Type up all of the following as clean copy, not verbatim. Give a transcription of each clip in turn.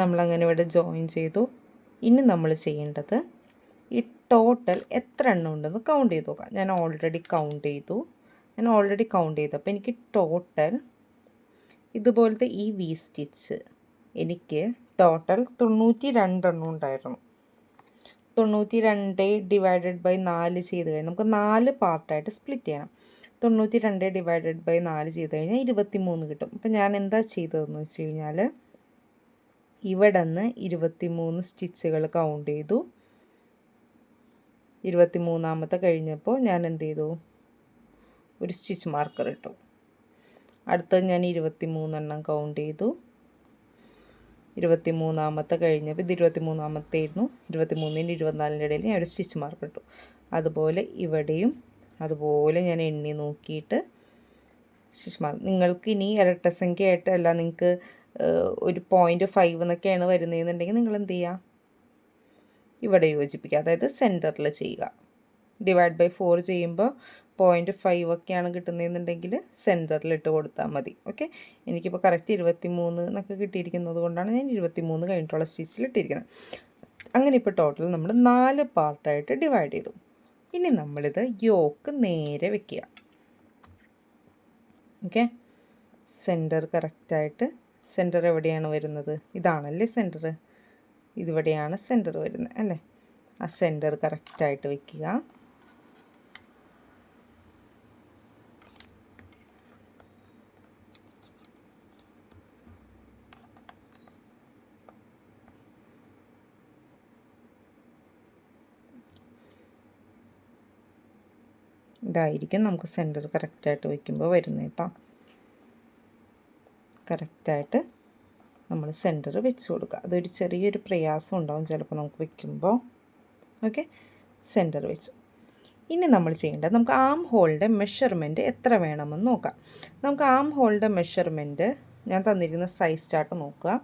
നമ്മളങ്ങനെ ഇവിടെ ജോയിൻ ചെയ്തു. ഇനി നമ്മൾ ചെയ്യേണ്ടത് ഈ ടോട്ടൽ എത്ര എണ്ണം ഉണ്ടെന്ന് കൗണ്ട് ചെയ്ത് നോക്കാം. ഞാൻ ഓൾറെഡി കൗണ്ട് ചെയ്തപ്പോൾ എനിക്ക് ടോട്ടൽ ഇതുപോലത്തെ ഈ വി സ്റ്റിച്ച് എനിക്ക് ടോട്ടൽ 92 എണ്ണം ഉണ്ടായിരുന്നു. 92 ഡിവൈഡഡ് ബൈ 4 ചെയ്ത് കഴിഞ്ഞാൽ നമുക്ക് 4 പാർട്ടായിട്ട് സ്പ്ലിറ്റ് ചെയ്യണം. 92 ഡിവൈഡഡ് ബൈ 4 ചെയ്ത് കഴിഞ്ഞാൽ 23 കിട്ടും. അപ്പം ഞാൻ എന്താ ചെയ്തതെന്ന് വെച്ച് കഴിഞ്ഞാൽ ഇവിടെ നിന്ന് 23 സ്റ്റിച്ചുകൾ കൗണ്ട് ചെയ്തു. 23ാമത്തെ കഴിഞ്ഞപ്പോൾ ഞാൻ എന്ത് ചെയ്തു, ഒരു സ്റ്റിച്ച് മാർക്കർ ഇട്ടു. അടുത്തത് ഞാൻ 23 എണ്ണം കൗണ്ട് ചെയ്തു. 23ാമത്തെ കഴിഞ്ഞപ്പോൾ ഇത് 23ാമത്തെ ആയിരുന്നു. 23നും 24ൻ്റെ ഇടയിൽ ഞാൻ ഒരു സ്റ്റിച്ച് മാർക്ക് ഇട്ടു. അതുപോലെ ഇവിടെയും അതുപോലെ ഞാൻ എണ്ണി നോക്കിയിട്ട് സ്റ്റിച്ച് മാർക്ക്. നിങ്ങൾക്ക് ഇനി ഇരട്ടസംഖ്യ ആയിട്ടല്ല, നിങ്ങൾക്ക് ഒരു 0.5 എന്നൊക്കെയാണ് വരുന്നതെന്നുണ്ടെങ്കിൽ നിങ്ങൾ എന്ത് ചെയ്യുക, ഇവിടെ യോജിപ്പിക്കുക, അതായത് സെൻറ്ററിൽ ചെയ്യുക. ഡിവൈഡ് ബൈ 4 ചെയ്യുമ്പോൾ 0.5 ഒക്കെയാണ് കിട്ടുന്നതെന്നുണ്ടെങ്കിൽ സെൻറ്ററിൽ ഇട്ട് കൊടുത്താൽ മതി. ഓക്കെ, എനിക്കിപ്പോൾ കറക്റ്റ് 23 എന്നൊക്കെ കിട്ടിയിരിക്കുന്നത് കൊണ്ടാണ് ഞാൻ 23 കഴിഞ്ഞിട്ടുള്ള സ്റ്റിച്ചിൽ ഇട്ടിരിക്കുന്നത്. അങ്ങനെ ഇപ്പോൾ ടോട്ടൽ നമ്മൾ 4 പാർട്ടായിട്ട് ഡിവൈഡ് ചെയ്തു. ഇനി നമ്മളിത് യോക്ക് നേരെ വെക്കുക. ഓക്കെ, സെൻറ്റർ കറക്റ്റായിട്ട്, സെൻറ്റർ എവിടെയാണ് വരുന്നത്, ഇതാണല്ലേ സെൻറ്റർ, ഇതിവിടെയാണ് സെൻറ്റർ വരുന്നത് അല്ലേ. ആ സെൻറ്റർ കറക്റ്റായിട്ട് വെക്കുക. ഇതായിരിക്കും നമുക്ക് സെൻറ്റർ കറക്റ്റായിട്ട് വയ്ക്കുമ്പോൾ വരുന്നത് കേട്ടോ. കറക്റ്റായിട്ട് നമ്മൾ സെൻറ്റർ വെച്ച് കൊടുക്കുക. അതൊരു ചെറിയൊരു പ്രയാസം ഉണ്ടാവും ചിലപ്പോൾ നമുക്ക് വെക്കുമ്പോൾ. ഓക്കെ, സെൻറ്റർ വെച്ചു. ഇനി നമ്മൾ ചെയ്യേണ്ടത് നമുക്ക് ആം ഹോളിൻ്റെ മെഷർമെൻറ്റ് എത്ര വേണമെന്ന് നോക്കാം. നമുക്ക് ആം ഹോളിൻ്റെ മെഷർമെൻറ്റ് ഞാൻ തന്നിരിക്കുന്ന സൈസ് ചാർട്ട് നോക്കുക.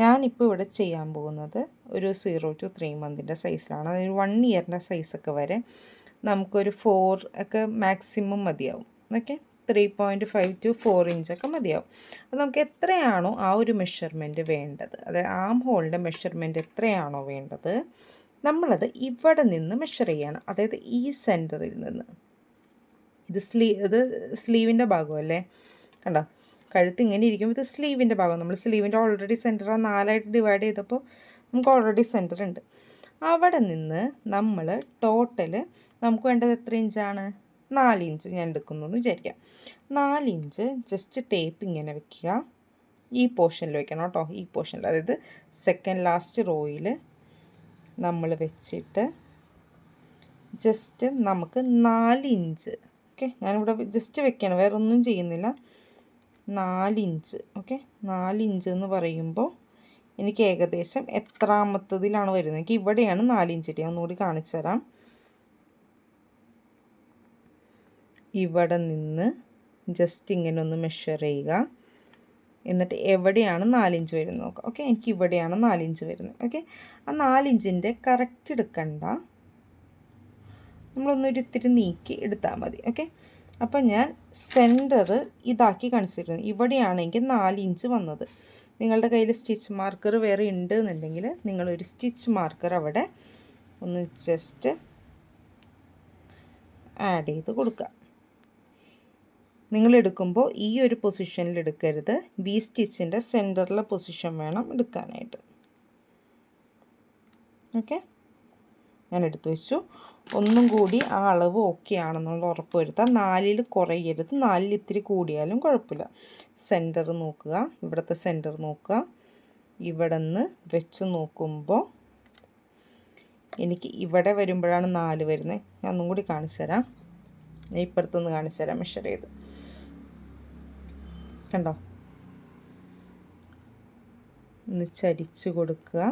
ഞാനിപ്പോൾ ഇവിടെ ചെയ്യാൻ പോകുന്നത് ഒരു 0 to 3 മന്തിൻ്റെ സൈസിലാണ്. അതായത് 1 ഇയറിൻ്റെ സൈസൊക്കെ വരെ നമുക്കൊരു 4 ഒക്കെ മാക്സിമം മതിയാവും. ഓക്കെ, 3.5 to 4 ഇഞ്ചൊക്കെ മതിയാവും. അപ്പോൾ നമുക്ക് എത്രയാണോ ആ ഒരു മെഷർമെൻറ്റ് വേണ്ടത്, അതായത് ആം ഹോളിൻ്റെ മെഷർമെൻറ്റ് എത്രയാണോ വേണ്ടത്, നമ്മളത് ഇവിടെ നിന്ന് മെഷർ ചെയ്യണം. അതായത് ഈ സെൻറ്ററിൽ നിന്ന്. ഇത് സ്ലീവിൻ്റെ ഭാഗമല്ലേ, കണ്ടോ, കഴുത്ത് ഇങ്ങനെ ഇരിക്കും. ഇത് സ്ലീവിൻ്റെ ഭാഗം. നമ്മൾ സ്ലീവിൻ്റെ ഓൾറെഡി സെൻറ്റർ 4ആയിട്ട് ഡിവൈഡ് ചെയ്തപ്പോൾ നമുക്ക് ഓൾറെഡി സെൻറ്റർ ഉണ്ട്. അവിടെ നിന്ന് നമ്മൾ ടോട്ടൽ നമുക്ക് വേണ്ടത് എത്ര ഇഞ്ചാണ്, 4 ഇഞ്ച് ഞാൻ എടുക്കുന്നു എന്ന് വിചാരിക്കാം. 4 ഇഞ്ച് ജസ്റ്റ് ടേപ്പ് ഇങ്ങനെ വെക്കുക. ഈ പോർഷനിൽ വെക്കണം കേട്ടോ, ഈ പോർഷനിൽ, അതായത് സെക്കൻഡ് ലാസ്റ്റ് റോയിൽ നമ്മൾ വെച്ചിട്ട് ജസ്റ്റ് നമുക്ക് 4 ഇഞ്ച്, ഓക്കെ, ഞാനിവിടെ ജസ്റ്റ് വെക്കണം, വേറെ ഒന്നും ചെയ്യുന്നില്ല. 4 ഇഞ്ച്, ഓക്കെ, 4 ഇഞ്ച് എന്ന് പറയുമ്പോൾ എനിക്ക് ഏകദേശം എത്രാമത്തതിലാണ് വരുന്നത്, എനിക്ക് ഇവിടെയാണ് 4 ഇഞ്ച് കിട്ടിയത്. ഒന്നുകൂടി കാണിച്ചു തരാം. ഇവിടെ നിന്ന് ജസ്റ്റ് ഇങ്ങനെ ഒന്ന് മെഷർ ചെയ്യുക. എന്നിട്ട് എവിടെയാണ് 4 ഇഞ്ച് വരുന്നത് നോക്കുക. ഓക്കെ, എനിക്ക് ഇവിടെയാണ് 4 ഇഞ്ച് വരുന്നത്. ഓക്കെ, ആ 4 ഇഞ്ചിൻ്റെ കറക്റ്റ് എടുക്കണ്ട, നമ്മളൊന്നൊരു ഇത്തിരി നീക്കി എടുത്താൽ മതി. ഓക്കെ, അപ്പം ഞാൻ സെൻറ്റർ ഇതാക്കി കൺസിഡർ ചെയ്യുന്നു. ഇവിടെയാണെങ്കിൽ 4 ഇഞ്ച് വന്നത്. നിങ്ങളുടെ കയ്യിൽ സ്റ്റിച്ച് മാർക്കർ വേറെ ഉണ്ട് എന്നുണ്ടെങ്കിൽ നിങ്ങളൊരു സ്റ്റിച്ച് മാർക്കർ അവിടെ ഒന്ന് ജസ്റ്റ് ആഡ് ചെയ്ത് കൊടുക്കുക. നിങ്ങൾ എടുക്കുമ്പോൾ ഈ ഒരു പൊസിഷനിൽ എടുക്കരുത്, വി സ്റ്റിച്ചിൻ്റെ സെൻറ്ററിലെ പൊസിഷൻ വേണം എടുക്കാനായിട്ട്. ഓക്കെ, ഞാൻ എടുത്തു വെച്ചു. ഒന്നും കൂടി ആ അളവ് ഓക്കെ ആണെന്നുള്ള ഉറപ്പ് വരുത്താം. 4ൽ കുറയരുത്, 4ൽ ഇത്തിരി കൂടിയാലും കുഴപ്പമില്ല. സെൻറ്റർ നോക്കുക, ഇവിടുത്തെ സെൻറ്റർ നോക്കുക. ഇവിടെ നിന്ന് വെച്ച് നോക്കുമ്പോൾ എനിക്ക് ഇവിടെ വരുമ്പോഴാണ് 4 വരുന്നത്. ഞാൻ ഒന്നും കൂടി കാണിച്ചു തരാം, ഞാൻ ഇപ്പുറത്തുനിന്ന് കാണിച്ചു തരാം മെഷർ ചെയ്ത്. കണ്ടോ, ഒന്ന് ചരിച്ച് കൊടുക്കുക,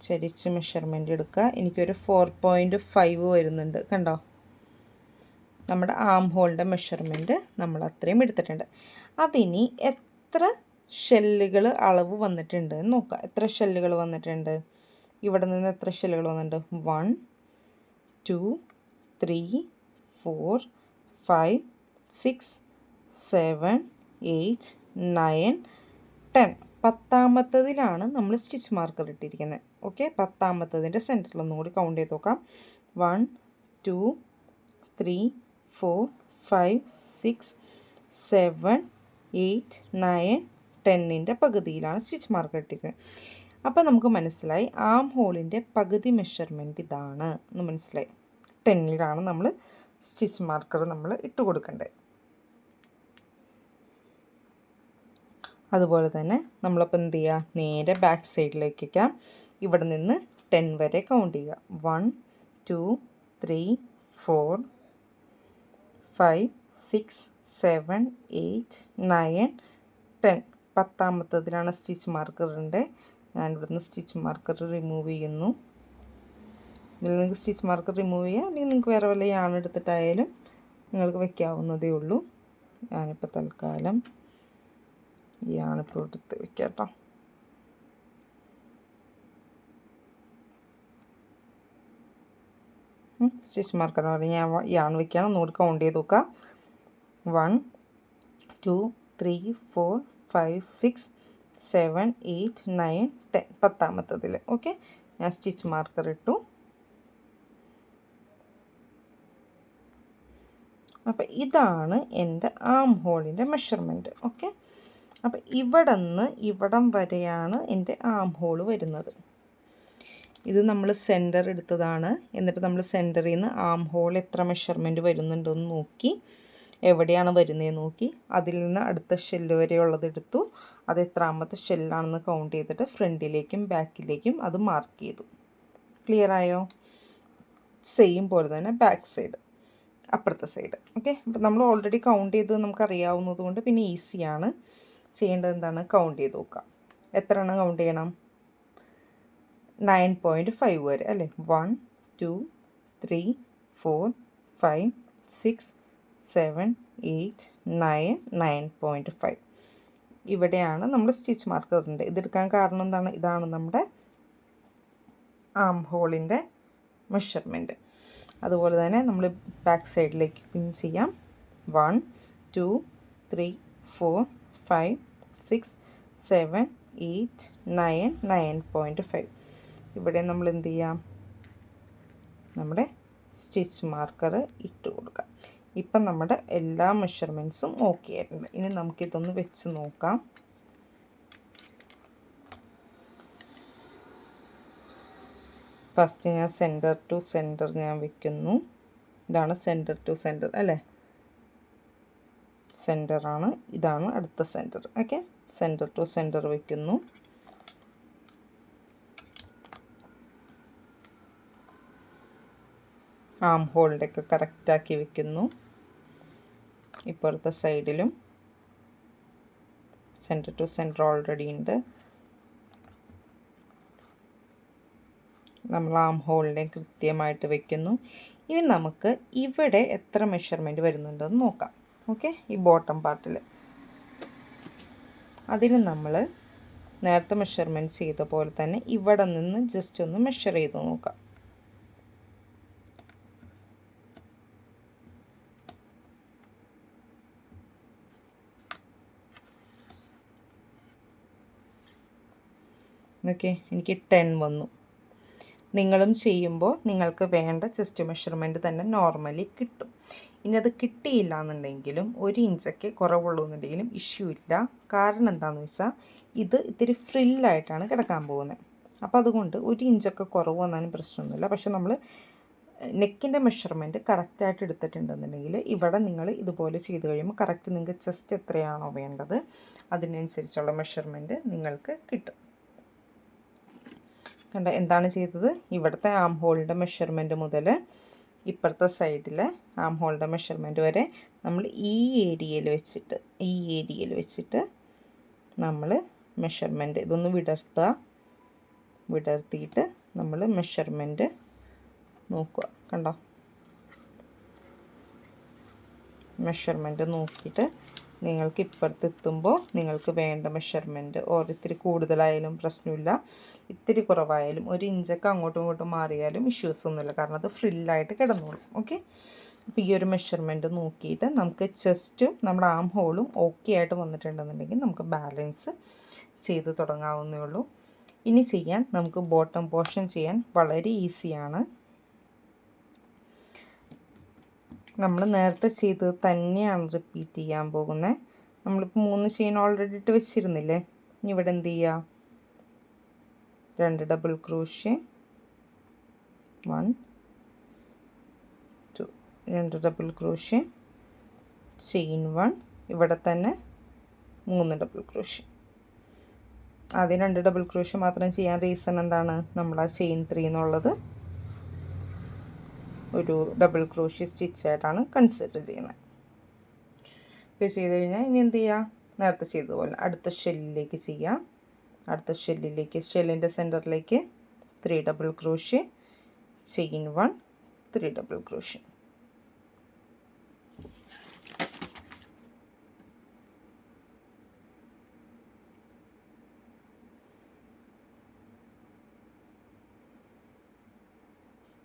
ചരിച്ച് മെഷർമെൻ്റ് എടുക്കുക. എനിക്കൊരു 4.5 വരുന്നുണ്ട്. കണ്ടോ, നമ്മുടെ ആം ഹോളിൻ്റെ മെഷർമെൻറ്റ് നമ്മൾ അത്രയും എടുത്തിട്ടുണ്ട്. അതിനി എത്ര ഷെല്ലുകൾ അളവ് വന്നിട്ടുണ്ട് എന്ന് നോക്കുക. എത്ര ഷെല്ലുകൾ വന്നിട്ടുണ്ട്, ഇവിടെ നിന്ന് എത്ര ഷെല്ലുകൾ വന്നിട്ടുണ്ട്, 1 2 3 4 5 6 7 8 9 10 10ാമത്തതിലാണ് നമ്മൾ സ്റ്റിച്ച് മാർക്കർ ഇട്ടിരിക്കുന്നത്. ഓക്കെ, 10ാമത്തതിൻ്റെ സെൻറ്ററിൽ ഒന്നും കൂടി കൗണ്ട് ചെയ്ത് നോക്കാം. 1 2 3 4 5 6 7 8 9 10ൻ്റെ പകുതിയിലാണ് സ്റ്റിച്ച് മാർക്കർ ഇട്ടിരിക്കുന്നത്. അപ്പോൾ നമുക്ക് മനസ്സിലായി ആം ഹോളിൻ്റെ പകുതി മെഷർമെൻറ്റ് ഇതാണ് എന്ന് മനസ്സിലായി. 10ലാണ് നമ്മൾ സ്റ്റിച്ച് മാർക്കർ നമ്മൾ ഇട്ട് കൊടുക്കേണ്ടത്. അതുപോലെ തന്നെ നമ്മളപ്പോൾ എന്ത് ചെയ്യുക, നേരെ ബാക്ക് സൈഡിലേക്ക് വയ്ക്കാം. ഇവിടെ നിന്ന് 10 വരെ കൗണ്ട് ചെയ്യുക. 1 2 3 4 5 6 7 8 9 10. 10ാമത്തതിലാണ് സ്റ്റിച്ച് മാർക്കറിൻ്റെ. ഞാൻ ഇവിടുന്ന് സ്റ്റിച്ച് മാർക്കർ റിമൂവ് ചെയ്യുന്നു. ഇതിൽ നിങ്ങൾക്ക് സ്റ്റിച്ച് മാർക്കർ റിമൂവ് ചെയ്യാം, അല്ലെങ്കിൽ നിങ്ങൾക്ക് വേറെ വല്ല യാൺ എടുത്തിട്ടായാലും നിങ്ങൾക്ക് വയ്ക്കാവുന്നതേ ഉള്ളൂ. ഞാനിപ്പോൾ തൽക്കാലം യാണിപ്പോൾ എടുത്ത് വയ്ക്കാം കേട്ടോ. സ്റ്റിച്ച് മാർക്കർ പറഞ്ഞ് ഞാൻ യാൺ വയ്ക്കുകയാണ്. ഒന്നുകൂടി കൗണ്ട് ചെയ്ത് നോക്കുക. 1 2 3 4 5 6 7 8 9 10. 10ാമത്തതിൽ. ഓക്കെ, ഞാൻ സ്റ്റിച്ച് മാർക്കർ ഇട്ടു. അപ്പോൾ ഇതാണ് എൻ്റെ ആം ഹോളിൻ്റെ മെഷർമെൻറ്റ്. ഓക്കെ, അപ്പോൾ ഇവിടെ നിന്ന് ഇവിടം വരെയാണ് എൻ്റെ ആം ഹോള് വരുന്നത്. ഇത് നമ്മൾ സെൻറ്റർ എടുത്തതാണ്. എന്നിട്ട് നമ്മൾ സെൻറ്ററിൽ നിന്ന് ആം ഹോൾ എത്ര മെഷർമെൻറ്റ് വരുന്നുണ്ടെന്ന് നോക്കി, എവിടെയാണ് വരുന്നതെന്ന് നോക്കി, അതിൽ നിന്ന് അടുത്ത ഷെല്ല് വരെയുള്ളത് എടുത്തു. അത് എത്രാമത്തെ ഷെല്ലാണെന്ന് കൗണ്ട് ചെയ്തിട്ട് ഫ്രണ്ടിലേക്കും ബാക്കിലേക്കും അത് മാർക്ക് ചെയ്തു. ക്ലിയർ ആയോ? സെയിം പോലെ തന്നെ ബാക്ക് സൈഡ്, അപ്പുറത്തെ സൈഡ്. ഓക്കെ, അപ്പോൾ നമ്മൾ ഓൾറെഡി കൗണ്ട് ചെയ്ത് നമുക്കറിയാവുന്നത് കൊണ്ട് പിന്നെ ഈസിയാണ്. ചെയ്യേണ്ടത് എന്താണ്, കൗണ്ട് ചെയ്ത് നോക്കാം. എത്ര എണ്ണം കൗണ്ട് ചെയ്യണം? 9.5 വരെ അല്ലേ? 1 2 3 4 5 6 7 8 9 9.5. ഇവിടെയാണ് നമ്മൾ സ്റ്റിച്ച് മാർക്കറിൻ്റെ. ഇതെടുക്കാൻ കാരണം എന്താണ്? ഇതാണ് നമ്മുടെ ആം ഹോളിൻ്റെ മെഷർമെൻറ്റ്. അതുപോലെ തന്നെ നമ്മൾ ബാക്ക് സൈഡിലേക്ക് പിൻ ചെയ്യാം. 1 2 3 4 5 6 7 8 9 9.5. ഇവിടെ നമ്മൾ എന്ത് ചെയ്യാം, നമ്മുടെ സ്റ്റിച്ച് മാർക്കർ ഇട്ട് കൊടുക്കാം. ഇപ്പം നമ്മുടെ എല്ലാ മെഷർമെൻറ്റ്സും ഓക്കെ ആയിട്ടുണ്ട്. ഇനി നമുക്കിതൊന്ന് വെച്ച് നോക്കാം. ഫസ്റ്റ് ഞാൻ സെൻറ്റർ ടു സെൻറ്റർ ഞാൻ വെക്കുന്നു. ഇതാണ് സെൻറ്റർ ടു സെൻറ്റർ അല്ലേ? സെൻറ്ററാണ്, ഇതാണ് അടുത്ത centre. Okay, centre to centre വയ്ക്കുന്നു. ആം ഹോളിൻ്റെയൊക്കെ കറക്റ്റാക്കി വെക്കുന്നു. ഇപ്പോഴത്തെ സൈഡിലും സെൻറ്റർ ടു സെൻറ്റർ ഓൾറെഡി ഉണ്ട്. നമ്മൾ ആം ഹോളിനെ കൃത്യമായിട്ട് വെക്കുന്നു. ഇനി നമുക്ക് ഇവിടെ എത്ര മെഷർമെൻറ്റ് വരുന്നുണ്ടെന്ന് നോക്കാം. ഓക്കെ, ഈ ബോട്ടം പാർട്ടിൽ അതിന് നമ്മൾ നേരത്തെ മെഷർമെൻറ്റ് ചെയ്ത പോലെ തന്നെ ഇവിടെ നിന്ന് ജസ്റ്റ് ഒന്ന് മെഷർ ചെയ്ത് നോക്കാം. ഓക്കെ, എനിക്ക് 10 വന്നു. നിങ്ങളും ചെയ്യുമ്പോൾ നിങ്ങൾക്ക് വേണ്ട ചെസ്റ്റ് മെഷർമെൻറ്റ് തന്നെ നോർമലി കിട്ടും. ഇനി അത് കിട്ടിയില്ല എന്നുണ്ടെങ്കിലും 1 ഇഞ്ചൊക്കെ കുറവുള്ളൂ എന്നുണ്ടെങ്കിലും ഇഷ്യൂ ഇല്ല. കാരണം എന്താണെന്ന് വെച്ചാൽ ഇത് ഇത്തിരി ഫ്രില്ലായിട്ടാണ് കിടക്കാൻ പോകുന്നത്. അപ്പോൾ അതുകൊണ്ട് 1 ഇഞ്ചൊക്കെ കുറവ് വന്നാലും പ്രശ്നമൊന്നുമില്ല. പക്ഷെ നമ്മൾ നെക്കിൻ്റെ മെഷർമെൻറ്റ് കറക്റ്റായിട്ട് എടുത്തിട്ടുണ്ടെന്നുണ്ടെങ്കിൽ ഇവിടെ നിങ്ങൾ ഇതുപോലെ ചെയ്ത് കഴിയുമ്പോൾ കറക്റ്റ് നിങ്ങൾക്ക് ചെസ്റ്റ് എത്രയാണോ വേണ്ടത് അതിനനുസരിച്ചുള്ള മെഷർമെൻറ്റ് നിങ്ങൾക്ക് കിട്ടും. കണ്ട എന്താണ് ചെയ്തത്? ഇവിടുത്തെ ആം ഹോളിൻ്റെ മെഷർമെൻറ്റ് മുതൽ ഇപ്പുറത്തെ സൈഡിലെ ആം ഹോളിൻ്റെ മെഷർമെൻറ്റ് വരെ നമ്മൾ ഈ ഏരിയയിൽ വെച്ചിട്ട് നമ്മൾ മെഷർമെൻറ്റ് ഇതൊന്ന് വിടർത്തിയിട്ട് നമ്മൾ മെഷർമെൻറ്റ് നോക്കുക. കണ്ടോ? മെഷർമെൻറ്റ് നോക്കിയിട്ട് നിങ്ങൾക്ക് ഇപ്പുറത്തെത്തുമ്പോൾ നിങ്ങൾക്ക് വേണ്ട മെഷർമെൻറ്റ് ഇത്തിരി കൂടുതലായാലും പ്രശ്നമില്ല, ഇത്തിരി കുറവായാലും 1 ഇഞ്ചൊക്കെ അങ്ങോട്ടും ഇങ്ങോട്ടും മാറിയാലും ഇഷ്യൂസ് ഒന്നുമില്ല. കാരണം അത് ഫ്രില്ലായിട്ട് കിടന്നോളും. ഓക്കെ, അപ്പോൾ ഈ ഒരു മെഷർമെൻറ്റ് നോക്കിയിട്ട് നമുക്ക് ചെസ്റ്റും നമ്മുടെ ആം ഹോളും ഓക്കെ ആയിട്ട് വന്നിട്ടുണ്ടെന്നുണ്ടെങ്കിൽ നമുക്ക് ബാലൻസ് ചെയ്ത് തുടങ്ങാവുന്നേ ഉള്ളൂ. ഇനി ചെയ്യാൻ നമുക്ക് ബോട്ടം പോർഷൻ ചെയ്യാൻ വളരെ ഈസിയാണ്. നമ്മൾ നേരത്തെ ചെയ്തത് തന്നെയാണ് റിപ്പീറ്റ് ചെയ്യാൻ പോകുന്നത്. നമ്മളിപ്പോൾ 3 ചെയിൻ ഓൾറെഡി ഇട്ട് വെച്ചിരുന്നില്ലേ. ഇനി ഇവിടെ എന്ത് ചെയ്യുക, 2 double crochet, 1 2, 2 double crochet, chain 1, ഇവിടെ തന്നെ 3 ഡബിൾ ക്രോഷ്യ. ആദ്യം 2 ഡബിൾ ക്രോഷ്യ മാത്രം ചെയ്യാൻ റീസൺ എന്താണ്, നമ്മൾ ആ ചെയിൻ 3 എന്നുള്ളത് ഒരു ഡബിൾ ക്രോഷ്യ സ്റ്റിച്ചായിട്ടാണ് കൺസിഡർ ചെയ്യുന്നത്. ഇപ്പോൾ ചെയ്ത് കഴിഞ്ഞാൽ ഇനി എന്ത് ചെയ്യുക, നേരത്തെ ചെയ്തതുപോലെ അടുത്ത ഷെല്ലിലേക്ക് ചെയ്യാം. അടുത്ത ഷെല്ലിലേക്ക്, ഷെല്ലിൻ്റെ സെൻറ്ററിലേക്ക് 3 double crochet, chain 1, 3 double crochet.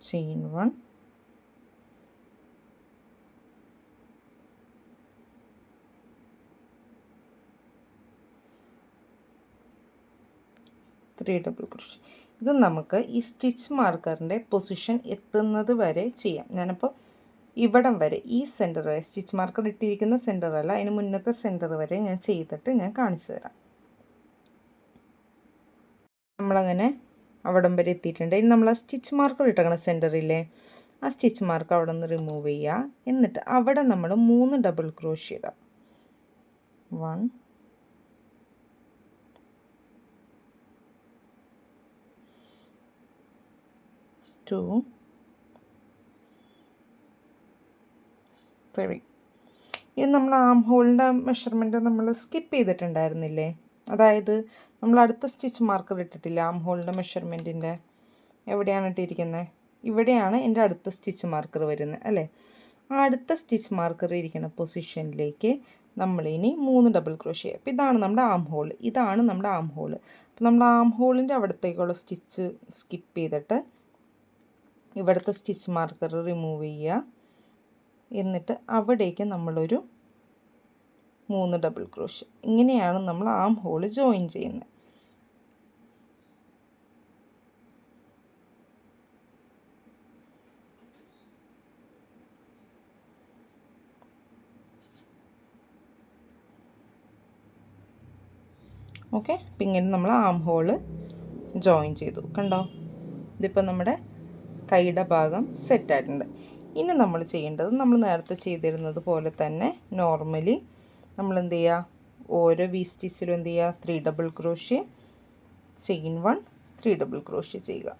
Chain 1, double crochet. ഇത് നമുക്ക് ഈ സ്റ്റിച്ച് മാർക്കറിൻ്റെ പൊസിഷൻ എത്തുന്നത് വരെ ചെയ്യാം. ഞാനിപ്പോൾ ഇവിടം വരെ, ഈ സെൻറ്റർ വരെ, സ്റ്റിച്ച് മാർക്കർ ഇട്ടിരിക്കുന്ന സെൻറ്റർ അല്ല, അതിന് മുന്നത്തെ സെൻറ്റർ വരെ ഞാൻ ചെയ്തിട്ട് ഞാൻ കാണിച്ചു തരാം. നമ്മളങ്ങനെ അവിടം വരെ എത്തിയിട്ടുണ്ട്. ഇനി നമ്മൾ ആ സ്റ്റിച്ച് മാർക്കർ ഇട്ടേക്കണ സെൻറ്ററില്ലേ, ആ സ്റ്റിച്ച് മാർക്ക് അവിടെ നിന്ന് റിമൂവ് ചെയ്യുക. എന്നിട്ട് അവിടെ നമ്മൾ 3 ഡബിൾ ക്രോഷ്യ ഇടാം. 1 2 3. ഇനി നമ്മൾ ആം ഹോളിൻ്റെ മെഷർമെൻറ്റ് നമ്മൾ സ്കിപ്പ് ചെയ്തിട്ടുണ്ടായിരുന്നില്ലേ, അതായത് നമ്മൾ അടുത്ത സ്റ്റിച്ച് മാർക്കർ ഇട്ടിട്ടില്ല. ആം ഹോളിൻ്റെ മെഷർമെൻറ്റിൻ്റെ എവിടെയാണ് ഇട്ടിരിക്കുന്നത്, ഇവിടെയാണ് എൻ്റെ അടുത്ത സ്റ്റിച്ച് മാർക്കർ വരുന്നത് അല്ലേ. ആ അടുത്ത സ്റ്റിച്ച് മാർക്കർ ഇരിക്കുന്ന പൊസിഷനിലേക്ക് നമ്മളിനി 3 ഡബിൾ ക്രോഷ്യ. അപ്പോൾ ഇതാണ് നമ്മുടെ ആം ഹോൾ, ഇതാണ് നമ്മുടെ ആം ഹോൾ. അപ്പോൾ നമ്മൾ ആം ഹോളിൻ്റെ അവിടത്തേക്കുള്ള സ്റ്റിച്ച് സ്കിപ്പ് ചെയ്തിട്ട് ഇവിടുത്തെ സ്റ്റിച്ച് മാർക്കർ റിമൂവ് ചെയ്യുക. എന്നിട്ട് അവിടേക്ക് നമ്മളൊരു 3 ഡബിൾ ക്രോഷ്യ. ഇങ്ങനെയാണ് നമ്മൾ ആം ഹോൾ ജോയിൻ ചെയ്യുന്നത്. ഓക്കെ, അപ്പം ഇങ്ങനെ നമ്മൾ ആം ഹോള് ജോയിൻ ചെയ്തു. കണ്ടോ, ഇതിപ്പോൾ നമ്മുടെ കൈയുടെ ഭാഗം സെറ്റായിട്ടുണ്ട്. ഇനി നമ്മൾ ചെയ്യേണ്ടത് നമ്മൾ നേരത്തെ ചെയ്തിരുന്നത് പോലെ തന്നെ നോർമലി നമ്മൾ എന്ത് ചെയ്യുക, ഓരോ വി സ്റ്റിച്ചിലും എന്ത് ചെയ്യുക, 3 double crochet, chain 1, 3 double crochet ചെയ്യുക.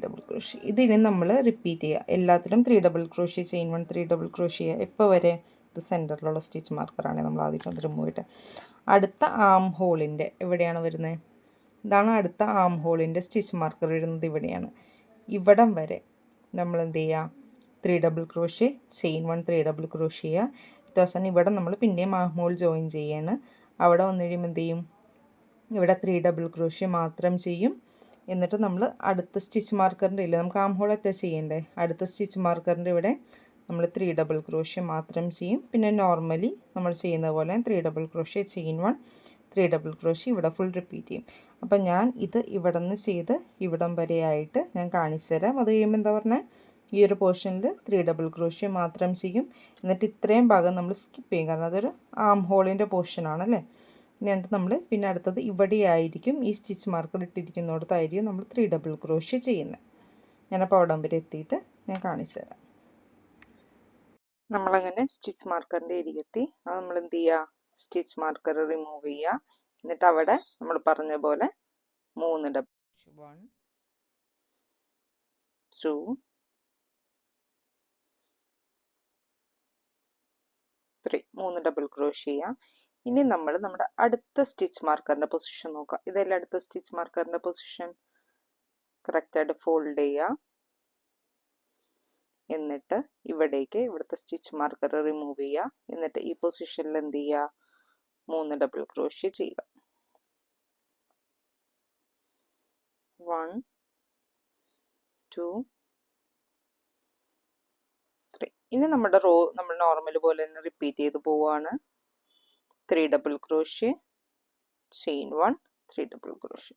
Double crochet. ഇതിന് നമ്മൾ റിപ്പീറ്റ് ചെയ്യുക. എല്ലാത്തിലും 3 double crochet, chain 1, 3 double crochet. എപ്പോൾ വരെ, ഇത് സെൻറ്ററിലുള്ള സ്റ്റിച്ച് മാർക്കറാണ് നമ്മൾ ആദ്യം അത് റിമൂവ് ചെയ്തിട്ട് അടുത്ത ആം ഹോളിൻ്റെ എവിടെയാണ് വരുന്നത്, ഇതാണ് അടുത്ത ആം ഹോളിൻ്റെ സ്റ്റിച്ച് മാർക്കർ വരുന്നത്, ഇവിടെയാണ്. ഇവിടം വരെ നമ്മൾ എന്ത് ചെയ്യുക, 3 double crochet, chain 1, 3 double crochet ചെയ്യുക. ദിവസം ഇവിടെ നമ്മൾ പിന്നെയും ആം ഹോൾ ജോയിൻ ചെയ്യാണ്. അവിടെ വന്നു കഴിയുമ്പോൾ എന്ത് ചെയ്യും, ഇവിടെ 3 ഡബിൾ ക്രോഷ്യ മാത്രം ചെയ്യും. എന്നിട്ട് നമ്മൾ അടുത്ത സ്റ്റിച്ച് മാർക്കറിൻ്റെ ഇല്ല, നമുക്ക് ആം ഹോൾ എത്ര ചെയ്യണ്ടേ, അടുത്ത സ്റ്റിച്ച് മാർക്കറിൻ്റെ ഇവിടെ നമ്മൾ 3 ഡബിൾ ക്രോഷ്യ മാത്രം ചെയ്യും. പിന്നെ നോർമലി നമ്മൾ ചെയ്യുന്ന പോലെ 3 double crochet, chain 1, 3 double crochet ഇവിടെ ഫുൾ റിപ്പീറ്റ് ചെയ്യും. അപ്പം ഞാൻ ഇത് ഇവിടെ നിന്ന് ചെയ്ത് ഇവിടം വരെയായിട്ട് ഞാൻ കാണിച്ചു തരാം. അത് കഴിയുമ്പോൾ എന്താ പറഞ്ഞാൽ, ഈ ഒരു പോർഷനിൽ 3 ഡബിൾ ക്രോഷ്യ മാത്രം ചെയ്യും. എന്നിട്ട് ഇത്രയും ഭാഗം നമ്മൾ സ്കിപ്പ് ചെയ്യും, കാരണം അതൊരു ആം ഹോളിൻ്റെ പോർഷനാണല്ലേ. എന്നിട്ട് നമ്മൾ പിന്നെ അടുത്തത് ഇവിടെയായിരിക്കും, ഈ സ്റ്റിച്ച് മാർക്കർ ഇട്ടിരിക്കുന്നിടത്തായിരിക്കും നമ്മൾ 3 ഡബിൾ ക്രോഷ്യ ചെയ്യുന്നത്. ഞാനപ്പോൾ അവിടം വരെ എത്തിയിട്ട് ഞാൻ കാണിച്ചു തരാം. നമ്മളങ്ങനെ സ്റ്റിച്ച് മാർക്കറിൻ്റെ അരികെത്തി. അത് നമ്മൾ എന്ത് ചെയ്യുക, സ്റ്റിച്ച് മാർക്കർ റിമൂവ് ചെയ്യുക. എന്നിട്ട് അവിടെ നമ്മൾ പറഞ്ഞ പോലെ 3 ഡബിൾ 1 2 3 ഡബിൾ ക്രോഷ്യ ചെയ്യാം. ഇനി നമ്മൾ നമ്മുടെ അടുത്ത സ്റ്റിച്ച് മാർക്കറിൻ്റെ പൊസിഷൻ നോക്കാം. ഇതെല്ലാം അടുത്ത സ്റ്റിച്ച് മാർക്കറിൻ്റെ പൊസിഷൻ കറക്റ്റായിട്ട് ഫോൾഡ് ചെയ്യുക. എന്നിട്ട് ഇവിടേക്ക് ഇവിടുത്തെ സ്റ്റിച്ച് മാർക്കർ റിമൂവ് ചെയ്യുക. എന്നിട്ട് ഈ പൊസിഷനിൽ എന്ത് ചെയ്യുക, 3 ഡബിൾ ക്രോഷ്യ ചെയ്യുക. 1 2 3. ഇനി നമ്മുടെ റോ നമ്മൾ നോർമൽ പോലെ തന്നെ റിപ്പീറ്റ് ചെയ്ത് പോവുകയാണ്. 3 double crochet, chain 1, 3 double crochet.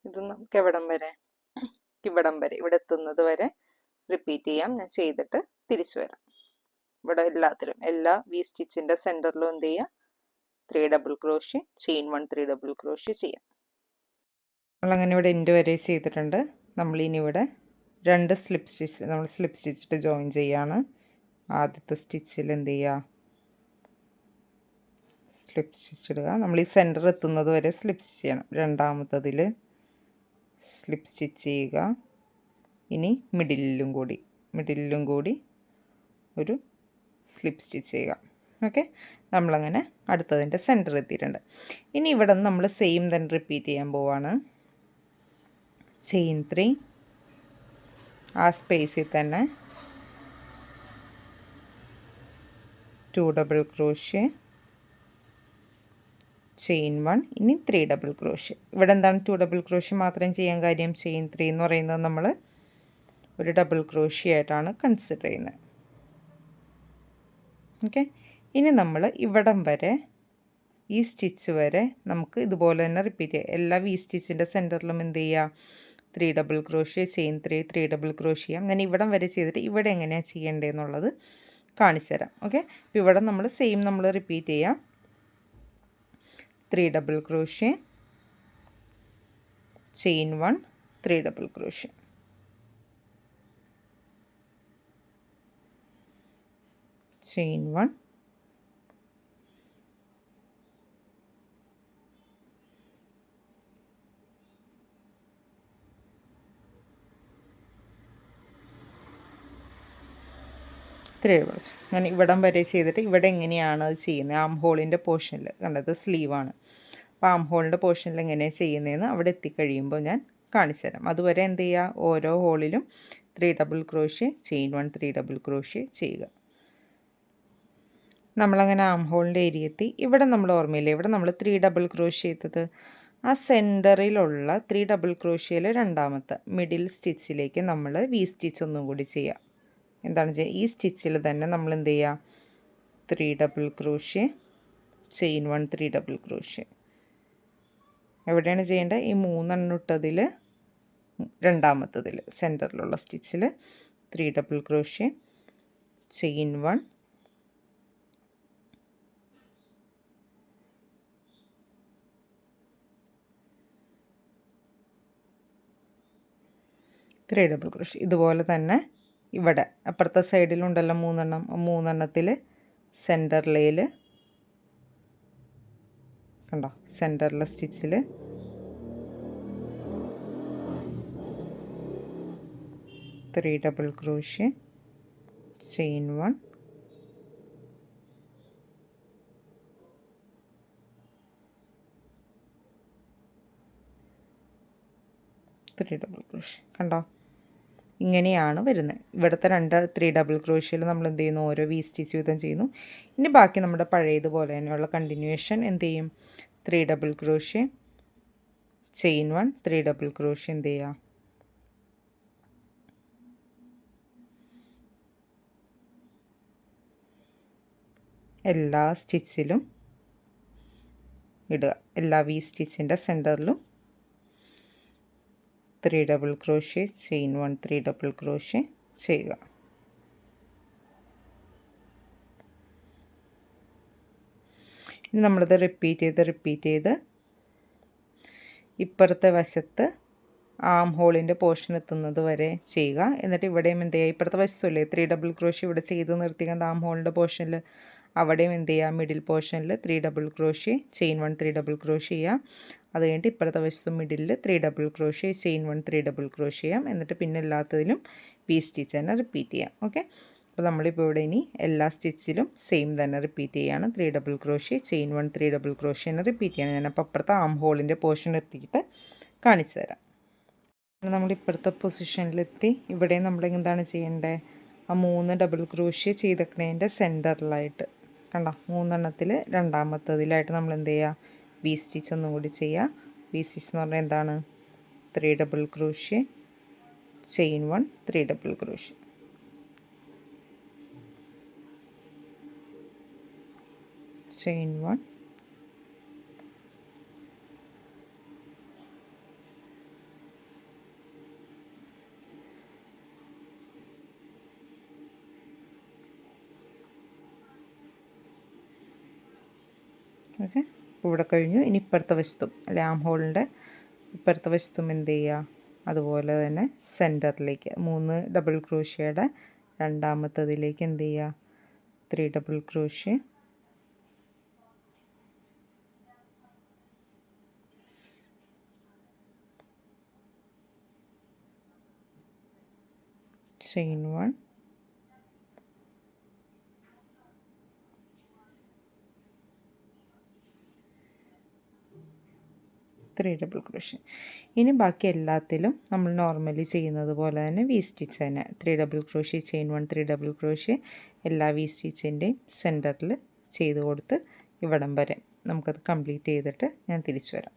ഇത് നമുക്ക് ഇവിടം വരെ ഇവിടെ എത്തുന്നത് വരെ റിപ്പീറ്റ് ചെയ്യാം. ഞാൻ ചെയ്തിട്ട് തിരിച്ചു വരാം. ഇവിടെ എല്ലാത്തിലും എല്ലാ വി സ്റ്റിച്ചിൻ്റെ സെൻറ്ററിലും എന്ത് ചെയ്യുക, 3 double crochet, chain 1, 3 double crochet ചെയ്യാം. നമ്മളങ്ങനെ ഇവിടെ എൻഡ് വരെ ചെയ്തിട്ടുണ്ട്. നമ്മളിനി ഇവിടെ 2 സ്ലിപ്പ് സ്റ്റിച്ച് നമ്മൾ സ്ലിപ്പ് സ്റ്റിച്ചിട്ട് ജോയിൻ ചെയ്യാണ്. ആദ്യത്തെ സ്റ്റിച്ചിൽ എന്ത് ചെയ്യുക, സ്ലിപ്പ് സ്റ്റിച്ച് ഇടുക. നമ്മൾ ഈ സെൻറ്റർ എത്തുന്നത് വരെ സ്ലിപ്പ് സ്റ്റിച്ച് ചെയ്യണം. രണ്ടാമത്തതിൽ സ്ലിപ്പ് സ്റ്റിച്ച് ചെയ്യുക. ഇനി മിഡിലും കൂടി ഒരു സ്ലിപ്പ് സ്റ്റിച്ച് ചെയ്യുക. ഓക്കെ, നമ്മളങ്ങനെ അടുത്തതിൻ്റെ സെൻറ്റർ എത്തിയിട്ടുണ്ട്. ഇനി ഇവിടെ നിന്ന് നമ്മൾ സെയിം തന്നെ റിപ്പീറ്റ് ചെയ്യാൻ പോവാണ്. ചെയിൻ 3, ആ സ്പേസിൽ തന്നെ 2 ഡബിൾ ക്രോഷ്യ, ചെയിൻ 1, ഇനി 3 ഡബിൾ ക്രോഷ്യ. ഇവിടെ എന്താണ് 2 ഡബിൾ ക്രോഷ്യ മാത്രം ചെയ്യാൻ കാര്യം, ചെയിൻ 3 എന്ന് പറയുന്നത് നമ്മൾ ഒരു ഡബിൾ ക്രോഷ്യ ആയിട്ടാണ് കൺസിഡർ ചെയ്യുന്നത്. ഓക്കെ, ഇനി നമ്മൾ ഇവിടം വരെ ഈ സ്റ്റിച്ച് വരെ നമുക്ക് ഇതുപോലെ തന്നെ റിപ്പീറ്റ് ചെയ്യാം. എല്ലാ വി സ്റ്റിച്ചിൻ്റെ സെൻറ്ററിലും എന്ത് ചെയ്യുക, 3 double crochet, chain 3, 3 double crochet. അങ്ങനെ ഇവിടം വരെ ചെയ്തിട്ട് ഇവിടെ എങ്ങനെയാണ് ചെയ്യേണ്ടതെന്നുള്ളത് കാണിച്ചു തരാം. ഓക്കെ, അപ്പോൾ ഇവിടെ നമ്മൾ സെയിം നമ്മൾ റിപ്പീറ്റ് ചെയ്യാം. 3 double crochet, chain 1, 3 double crochet. Chain 1, ഞാൻ ഇവിടം വരെ ചെയ്തിട്ട് ഇവിടെ എങ്ങനെയാണ് അത് ചെയ്യുന്നത്, ആം ഹോളിൻ്റെ പോർഷനിൽ കണ്ടത് സ്ലീവാണ്. അപ്പോൾ ആം ഹോളിൻ്റെ പോർഷനിൽ എങ്ങനെയാണ് ചെയ്യുന്നതെന്ന് അവിടെ എത്തിക്കഴിയുമ്പോൾ ഞാൻ കാണിച്ചു തരാം. അതുവരെ എന്ത് ചെയ്യുക, ഓരോ ഹോളിലും 3 double crochet, chain 1, 3 double crochet ചെയ്യുക. നമ്മളങ്ങനെ ആം ഹോളിൻ്റെ ഏരിയ എത്തി. ഇവിടെ നമ്മൾ ഓർമ്മയില്ലേ, ഇവിടെ നമ്മൾ 3 ഡബിൾ ക്രോഷ്യ ചെയ്തത്, ആ സെൻറ്ററിലുള്ള 3 ഡബിൾ ക്രോഷ്യയിലെ രണ്ടാമത്തെ മിഡിൽ സ്റ്റിച്ചിലേക്ക് നമ്മൾ വി സ്റ്റിച്ച് ഒന്നും കൂടി ചെയ്യുക. എന്താണ് ചെയ്യുക, ഈ സ്റ്റിച്ചിൽ തന്നെ നമ്മൾ എന്ത് ചെയ്യുക, 3 double crochet, chain 1, 3 double crochet. എവിടെയാണ് ചെയ്യേണ്ടത്, ഈ 3 ഇട്ടതിൽ രണ്ടാമത്തതിൽ സെൻറ്ററിലുള്ള സ്റ്റിച്ചിൽ 3 double crochet, chain 1, 3 double crochet. ഇതുപോലെ തന്നെ ഇവിടെ അപ്പുറത്തെ സൈഡിലുണ്ടല്ലോ 3 എണ്ണത്തിൽ സെൻറ്ററിൽ കണ്ടോ, സെൻറ്ററിലെ സ്റ്റിച്ചിൽ 3 double crochet, chain 1, 3 double crochet. കണ്ടോ, ഇങ്ങനെയാണ് വരുന്നത്. ഇവിടുത്തെ 3 ഡബിൾ ക്രോഷ്യയിൽ നമ്മൾ എന്ത് ചെയ്യുന്നു, ഓരോ വി സ്റ്റിച്ച് വീതം ചെയ്യുന്നു. ഇനി ബാക്കി നമ്മുടെ പഴയതുപോലെ തന്നെയുള്ള കണ്ടിന്യൂവേഷൻ എന്ത് ചെയ്യും, 3 double crochet, chain 1, 3 double crochet എന്ത് ചെയ്യുക, എല്ലാ സ്റ്റിച്ചിലും ഇടുക. എല്ലാ വി സ്റ്റിച്ചിൻ്റെ സെൻറ്ററിലും 3 double crochet, chain 1, 3 double crochet ചെയ്യുക. ഇനി നമ്മളിത് റിപ്പീറ്റ് ചെയ്ത് ഇപ്പുറത്തെ വശത്ത് ആം ഹോളിൻ്റെ പോർഷൻ എത്തുന്നത് വരെ ചെയ്യുക. എന്നിട്ട് ഇവിടെയും എന്ത് ചെയ്യുക, ഇപ്പുറത്തെ വശത്തല്ലേ 3 ഡബിൾ ക്രോഷ്യ ഇവിടെ ചെയ്ത് നിർത്തിക്കാൻ ആം ഹോളിൻ്റെ പോർഷനിൽ, അവിടെയും എന്ത് ചെയ്യുക, മിഡിൽ പോർഷനിൽ 3 double crochet chain 1 3 double crochet ചെയ്യുക. അത് കഴിഞ്ഞിട്ട് ഇപ്പുറത്തെ വശത്ത് മിഡിലിൽ 3 double crochet chain 1 3 double crochet ചെയ്യാം. എന്നിട്ട് പിന്നെ എല്ലാത്തതിലും വി സ്റ്റിച്ച് തന്നെ റിപ്പീറ്റ് ചെയ്യാം. ഓക്കെ, അപ്പോൾ നമ്മളിപ്പോൾ ഇവിടെ ഇനി എല്ലാ സ്റ്റിച്ചിലും സെയിം തന്നെ റിപ്പീറ്റ് ചെയ്യുകയാണ്. 3 double crochet chain 1 3 double crochet തന്നെ റിപ്പീറ്റ് ചെയ്യണം. ഞാനപ്പോൾ അപ്പുറത്തെ ആം ഹോളിൻ്റെ പോർഷൻ എത്തിയിട്ട് കാണിച്ചു തരാം. നമ്മൾ ഇപ്പുറത്തെ പൊസിഷനിലെത്തി. ഇവിടെ നമ്മൾ എന്താണ് ചെയ്യേണ്ടത്, ആ 3 ഡബിൾ ക്രോഷ്യ ചെയ്തേക്കണതിൻ്റെ സെൻറ്ററിലായിട്ട് കണ്ടോ, 3 എണ്ണത്തിൽ രണ്ടാമത്തതിലായിട്ട് നമ്മൾ എന്ത് ചെയ്യുക, വി സ്റ്റിച്ച് ഒന്നും കൂടി ചെയ്യുക. വി സ്റ്റിച്ച് എന്ന് പറഞ്ഞാൽ എന്താണ്, 3 double crochet chain 1 3 double crochet. Chain 1 okay. അപ്പോൾ ഇവിടെ കഴിഞ്ഞു. ഇനി ഇപ്പുറത്തെ വശത്തും അല്ലെ ആം ഹോളിൻ്റെ ഇപ്പുറത്തെ വശത്തും എന്ത് ചെയ്യുക, അതുപോലെ തന്നെ സെൻറ്ററിലേക്ക് 3 ഡബിൾ ക്രോഷ്യയുടെ രണ്ടാമത്തതിലേക്ക് എന്ത് ചെയ്യുക, 3 double crochet chain 1 3 double crochet. ഇനി ബാക്കി എല്ലാത്തിലും നമ്മൾ നോർമലി ചെയ്യുന്നത് പോലെ തന്നെ വി സ്റ്റിച്ച് തന്നെ 3 double crochet chain 1 3 double crochet എല്ലാ വി സ്റ്റിച്ചിൻ്റെയും സെൻറ്ററിൽ ചെയ്ത് കൊടുത്ത് ഇവിടം വരെ നമുക്കത് കംപ്ലീറ്റ് ചെയ്തിട്ട് ഞാൻ തിരിച്ചു വരാം.